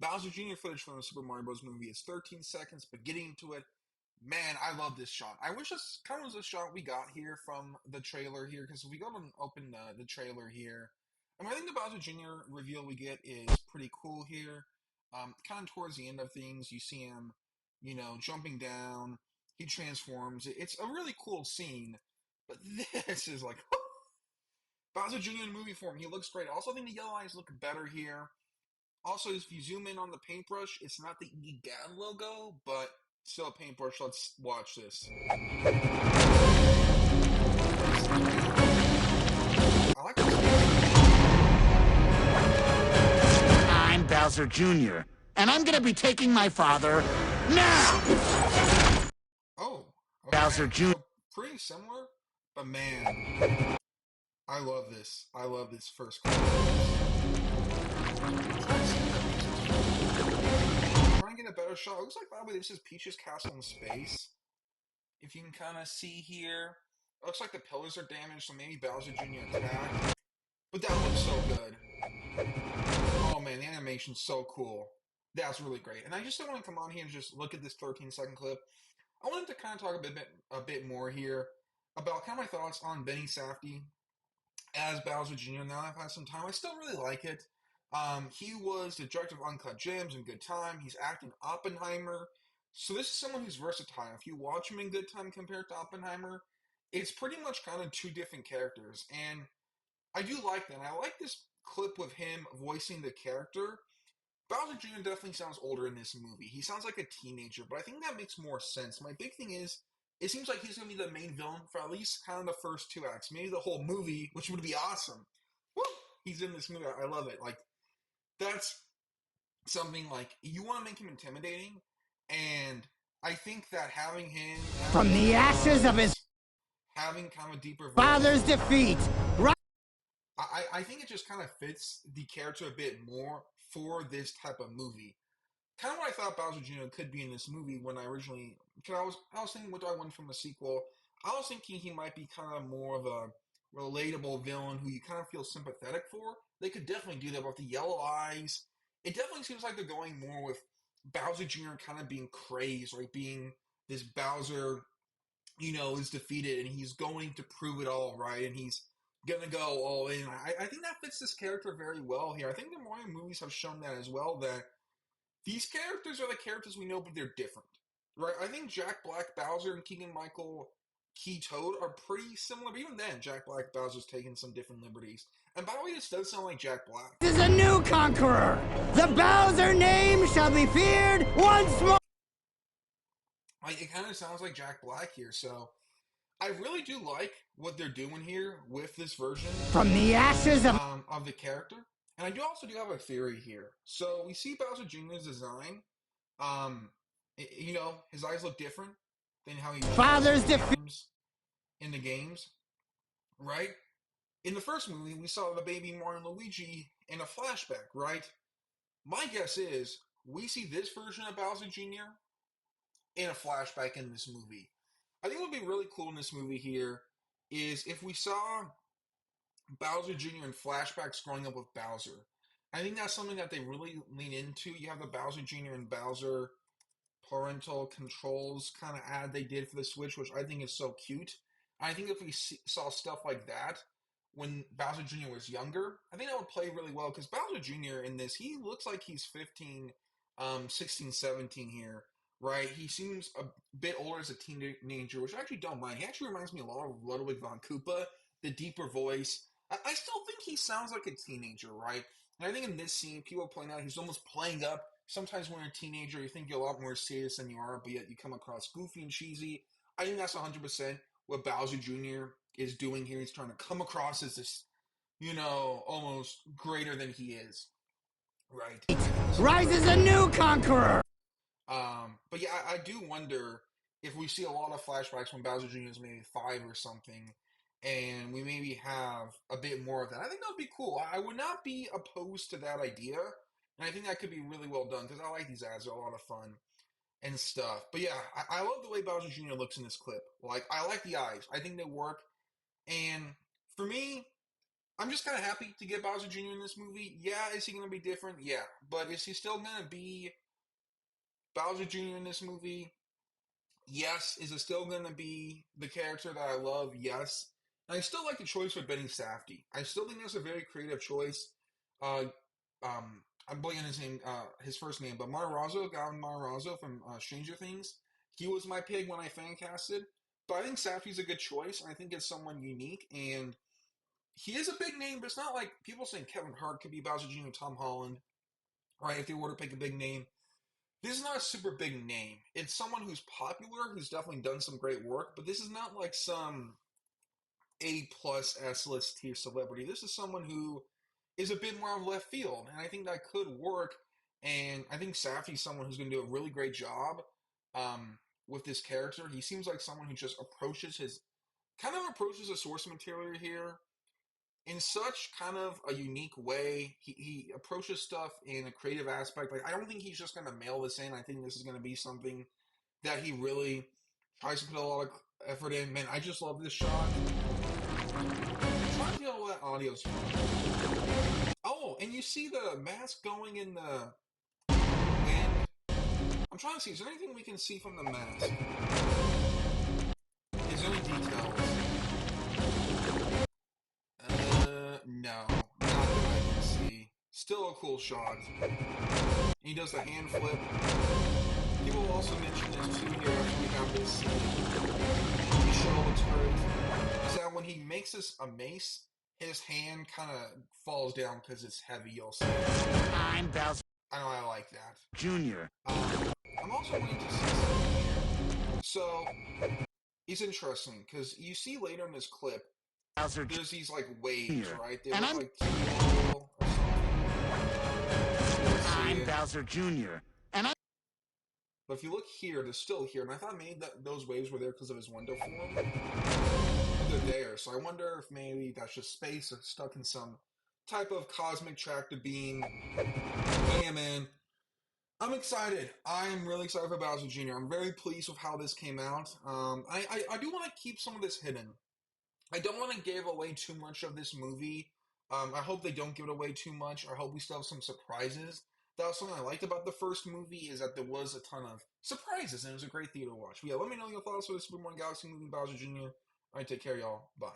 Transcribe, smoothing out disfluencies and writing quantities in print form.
Bowser Jr. footage from the Super Mario Bros. Movie is 13 seconds, but getting into it, man, I love this shot. I wish this kind of was a shot we got here from the trailer here, because if we go and open the trailer here, I think the Bowser Jr. reveal we get is pretty cool here. Kind of towards the end of things, you see him, jumping down. He transforms. It's a really cool scene, but this is like Bowser Jr. in movie form. He looks great. I also think the yellow eyes look better here. Also, if you zoom in on the paintbrush, it's not the EGAD logo, but still a paintbrush. Let's watch this. I like I'm Bowser Jr., and I'm gonna be taking my father now! Oh, okay. Bowser Jr. So pretty similar, but man, I love this. I love this first clip. Try and get a better shot. It looks like, by the way, this is Peach's castle in space. If you can kind of see here, it looks like the pillars are damaged, so maybe Bowser Jr. attacked. But that looks so good. Oh man, the animation's so cool. That's really great. And I just don't want to come on here and just look at this 13-second clip. I wanted to kind of talk a bit more here about kind of my thoughts on Benny Safdie as Bowser Jr. Now I've had some time. I still really like it. He was the director of Uncut Gems and Good Time. He's acting Oppenheimer. So this is someone who's versatile. If you watch him in Good Time compared to Oppenheimer, it's pretty much kind of two different characters. And I do like that. And I like this clip with him voicing the character. Bowser Jr. definitely sounds older in this movie. He sounds like a teenager, but I think that makes more sense. My big thing is, it seems like he's going to be the main villain for at least kind of the first two acts. Maybe the whole movie, which would be awesome. Woo! He's in this movie. I love it. Like, that's something like, you want to make him intimidating, and I think that having him From the ashes of his having kind of a deeper voice, father's defeat, I think it just kind of fits the character a bit more for this type of movie. Kind of what I thought Bowser Jr. could be in this movie when I originally, because I was thinking, what do I want from the sequel? I was thinking he might be kind of more of a relatable villain who you kind of feel sympathetic for. They could definitely do that with the yellow eyes. It definitely seems like they're going more with Bowser Jr. kind of being crazed, right? Being this Bowser, is defeated and he's going to prove it all, right? And he's gonna go all in. I think that fits this character very well here. I think the Mario movies have shown that as well, that these characters are the characters we know, but they're different, right? I think Jack Black, Bowser, and Keegan-Michael Key Toad are pretty similar, but even then, Jack Black, Bowser's taking some different liberties. And by the way, this does sound like Jack Black. is a new conqueror. The Bowser name shall be feared once more. Like, it kind of sounds like Jack Black here, so I really do like what they're doing here with this version From the ashes of the character. And I do have a theory here. So we see Bowser Jr.'s design. His eyes look different than how he father's defeat in the games, right? In the first movie, we saw the baby Mario and Luigi in a flashback, right? My guess is we see this version of Bowser Jr. in a flashback in this movie. I think what would be really cool in this movie here is if we saw Bowser Jr. in flashbacks growing up with Bowser. I think that's something that they really lean into. You have the Bowser Jr. and Bowser parental controls kind of ad they did for the Switch, which I think is so cute. I think if we saw stuff like that when Bowser Jr. was younger, I think that would play really well, because Bowser Jr. in this, he looks like he's 15, 16, 17 here, right? He seems a bit older as a teenager, which I actually don't mind. He actually reminds me a lot of Ludwig von Koopa, the deeper voice. I still think he sounds like a teenager, right? And I think in this scene, people point out he's almost playing up. Sometimes when you're a teenager, you think you're a lot more serious than you are, but yet you come across goofy and cheesy. I think that's 100% what Bowser Jr. is doing here. He's trying to come across as this, almost greater than he is, right? rises a new conqueror. But yeah, I do wonder if we see a lot of flashbacks when Bowser Jr. is maybe 5 or something, and we maybe have a bit more of that. I think that would be cool. I would not be opposed to that idea, and I think that could be really well done, because I like these ads. They're a lot of fun and stuff. But yeah, I love the way Bowser Jr. looks in this clip. Like, I like the eyes. I think they work. And for me, I'm just kind of happy to get Bowser Jr. in this movie. Yeah, is he going to be different? Yeah, but is he still going to be Bowser Jr. in this movie? Yes. Is it still going to be the character that I love? Yes. And I still like the choice with Benny Safdie. I still think that's a very creative choice. Uh, I'm blanking his name, his first name, but Matarazzo, Gavin Matarazzo from Stranger Things. He was my pick when I fan casted. But I think Safdie's a good choice. I think it's someone unique, and he is a big name, but it's not like people saying Kevin Hart could be Bowser Jr., Tom Holland, right? If they were to pick a big name, this is not a super big name. It's someone who's popular, who's definitely done some great work, but this is not like some A plus S list tier celebrity. This is someone who is a bit more on left field, and I think that could work. And I think Safdie's someone who's going to do a really great job with this character. He seems like someone who just approaches the source material here in such kind of a unique way. He approaches stuff in a creative aspect. Like I don't think he's just going to mail this in. I think this is going to be something that he really tries to put a lot of effort in. Man, I just love this shot. I'm trying to tell what audio's from. Oh, and you see the mask going in the wind. I'm trying to see. Is there anything we can see from the mask? Is there any details? No, not that I can see. Still a cool shot. He does the hand flip. People will also mention this too here after we have this scene. Michelle looks great. Is that when he makes this a mace, his hand kind of falls down because it's heavy, you'll see. I'm Bowser I know I like that. Jr. I'm also waiting to see something here. So, it's interesting because you see later in this clip, Bowser there's these like waves, Jr. right? They And look like teal or something. Let's see I'm it. Bowser Jr. And I'm But if you look here, they're still here, and I thought maybe that those waves were there because of his window form. But they're there, so I wonder if maybe that's just space or stuck in some type of cosmic tractor beam. But yeah, man, I'm excited. I'm really excited for Bowser Jr. I'm very pleased with how this came out. I do want to keep some of this hidden. I don't want to give away too much of this movie. I hope they don't give it away too much. I hope we still have some surprises. That was something I liked about the first movie is that there was a ton of surprises and it was a great theater to watch. But yeah, let me know your thoughts on the Super Mario Galaxy movie, Bowser Jr. All right, take care, y'all. Bye.